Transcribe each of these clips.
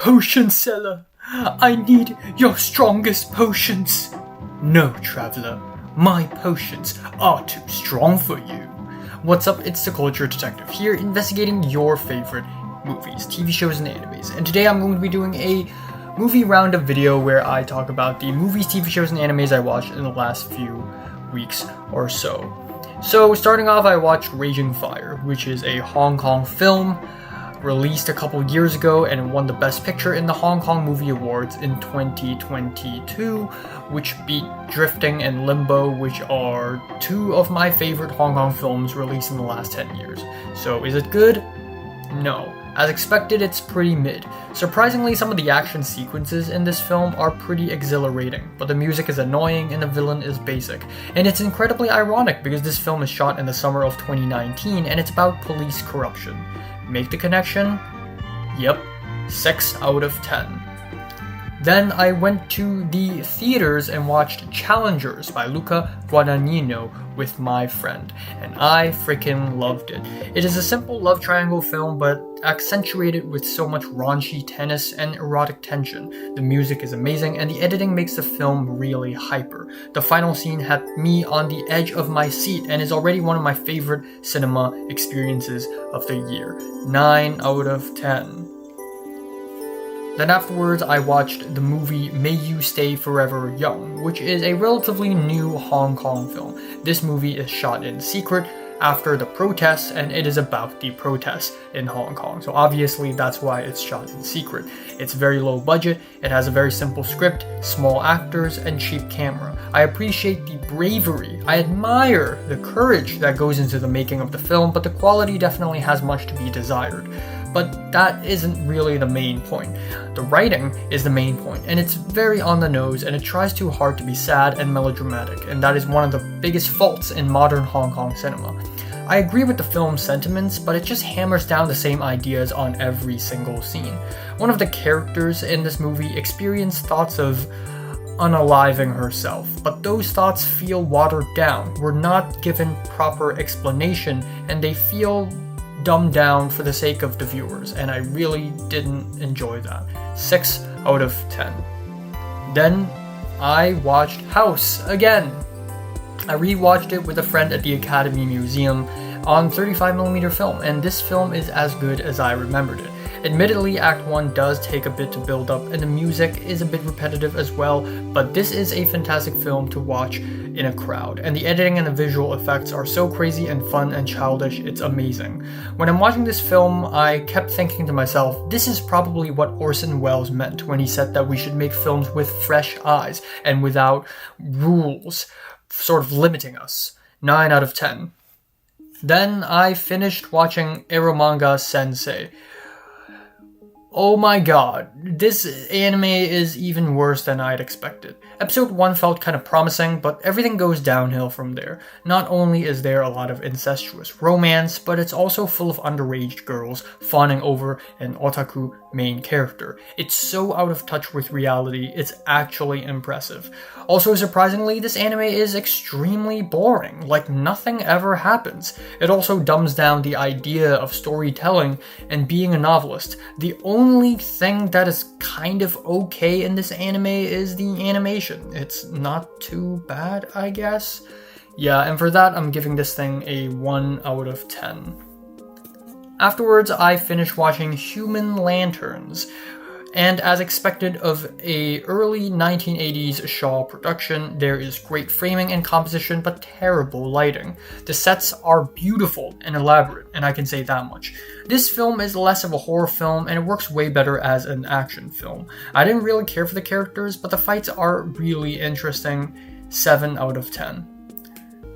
Potion seller, I need your strongest potions. No, traveler, my potions are too strong for you. What's up, it's the Culture Detective here, investigating your favorite movies, TV shows, and animes. And today I'm going to be doing a movie roundup video where I talk about the movies, TV shows, and animes I watched in the last few weeks or so. So starting off, I watched Raging Fire, which is a Hong Kong film released a couple years ago and won the Best Picture in the Hong Kong Movie Awards in 2022, which beat Drifting and Limbo, which are two of my favorite Hong Kong films released in the last 10 years. So is it good? No. As expected, it's pretty mid. Surprisingly, some of the action sequences in this film are pretty exhilarating, but the music is annoying and the villain is basic. And it's incredibly ironic because this film is shot in the summer of 2019 and it's about police corruption. Make the connection? Yep, 6 out of 10. Then I went to the theaters and watched Challengers by Luca Guadagnino with my friend, and I freaking loved it. It is a simple love triangle film, but accentuated with so much raunchy tennis and erotic tension. The music is amazing, and the editing makes the film really hyper. The final scene had me on the edge of my seat, and is already one of my favorite cinema experiences of the year. 9 out of 10. Then afterwards, I watched the movie May You Stay Forever Young, which is a relatively new Hong Kong film. This movie is shot in secret after the protests, and it is about the protests in Hong Kong. So obviously that's why it's shot in secret. It's very low budget, it has a very simple script, small actors, and cheap camera. I appreciate the bravery, I admire the courage that goes into the making of the film, but the quality definitely has much to be desired. But that isn't really the main point. The writing is the main point, and it's very on the nose, and it tries too hard to be sad and melodramatic, and that is one of the biggest faults in modern Hong Kong cinema. I agree with the film's sentiments, but it just hammers down the same ideas on every single scene. One of the characters in this movie experienced thoughts of unaliving herself, but those thoughts feel watered down, were not given proper explanation, and they feel dumbed down for the sake of the viewers, and I really didn't enjoy that. 6 out of 10. Then I watched House again. I rewatched it with a friend at the Academy Museum on 35mm film, and this film is as good as I remembered it. Admittedly, Act 1 does take a bit to build up, and the music is a bit repetitive as well, but this is a fantastic film to watch in a crowd, and the editing and the visual effects are so crazy and fun and childish, it's amazing. When I'm watching this film, I kept thinking to myself, this is probably what Orson Welles meant when he said that we should make films with fresh eyes and without rules sort of limiting us. 9 out of 10. Then I finished watching Eromanga Sensei. Oh my god, this anime is even worse than I'd expected. Episode 1 felt kind of promising, but everything goes downhill from there. Not only is there a lot of incestuous romance, but it's also full of underage girls fawning over an otaku main character. It's so out of touch with reality, it's actually impressive. Also surprisingly, this anime is extremely boring, like nothing ever happens. It also dumbs down the idea of storytelling and being a novelist. The only thing that is kind of okay in this anime is the animation. It's not too bad, I guess. Yeah, and for that I'm giving this thing a 1 out of 10. Afterwards, I finished watching Human Lanterns, and as expected of a early 1980s Shaw production, there is great framing and composition but terrible lighting. The sets are beautiful and elaborate, and I can say that much. This film is less of a horror film, and it works way better as an action film. I didn't really care for the characters, but the fights are really interesting. 7 out of 10.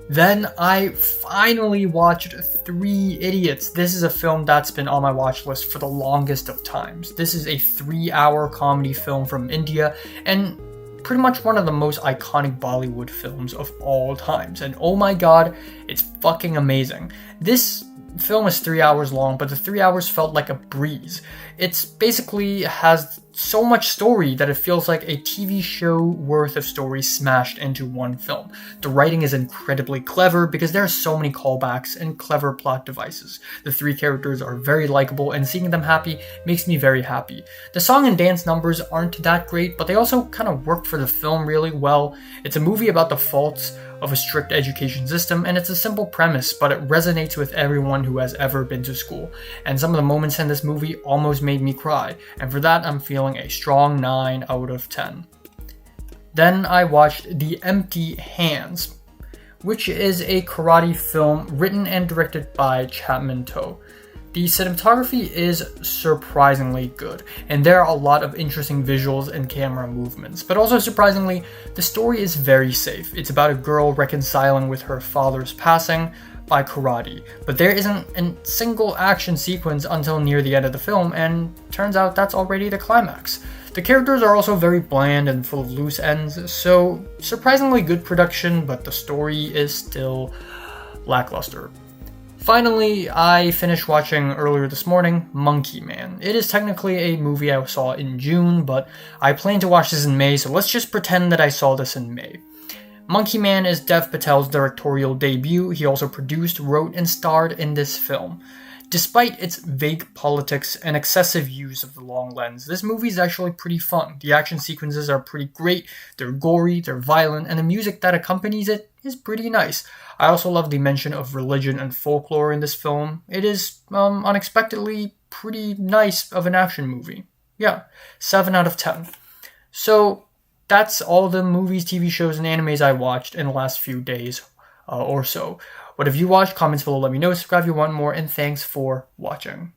Then I finally watched 3 Idiots. This is a film that's been on my watch list for the longest of times. This is a 3-hour comedy film from India, and pretty much one of the most iconic Bollywood films of all times. And oh my god, it's fucking amazing. This film is 3 hours long, but the 3 hours felt like a breeze. It's basically has so much story that it feels like a TV show worth of story smashed into one film. The writing is incredibly clever because there are so many callbacks and clever plot devices. The three characters are very likable, and seeing them happy makes me very happy. The song and dance numbers aren't that great, but they also kind of work for the film really well. It's a movie about the faults of a strict education system, and it's a simple premise, but it resonates with everyone who has ever been to school. And some of the moments in this movie almost made me cry, and for that I'm feeling a strong 9 out of 10. Then I watched The Empty Hands, which is a karate film written and directed by Chapman Toe. The cinematography is surprisingly good, and there are a lot of interesting visuals and camera movements, but also surprisingly, the story is very safe. It's about a girl reconciling with her father's passing by karate, but there isn't a single action sequence until near the end of the film, and turns out that's already the climax. The characters are also very bland and full of loose ends, so surprisingly good production, but the story is still lackluster. Finally, I finished watching earlier this morning, Monkey Man. It is technically a movie I saw in June, but I plan to watch this in May, so let's just pretend that I saw this in May. Monkey Man is Dev Patel's directorial debut. He also produced, wrote, and starred in this film. Despite its vague politics and excessive use of the long lens, this movie is actually pretty fun. The action sequences are pretty great, they're gory, they're violent, and the music that accompanies it is pretty nice. I also love the mention of religion and folklore in this film. It is, unexpectedly pretty nice of an action movie. Yeah, 7 out of 10. So, that's all the movies, TV shows, and animes I watched in the last few days or so. What have you watched? Comments below, let me know. Subscribe if you want more, and thanks for watching.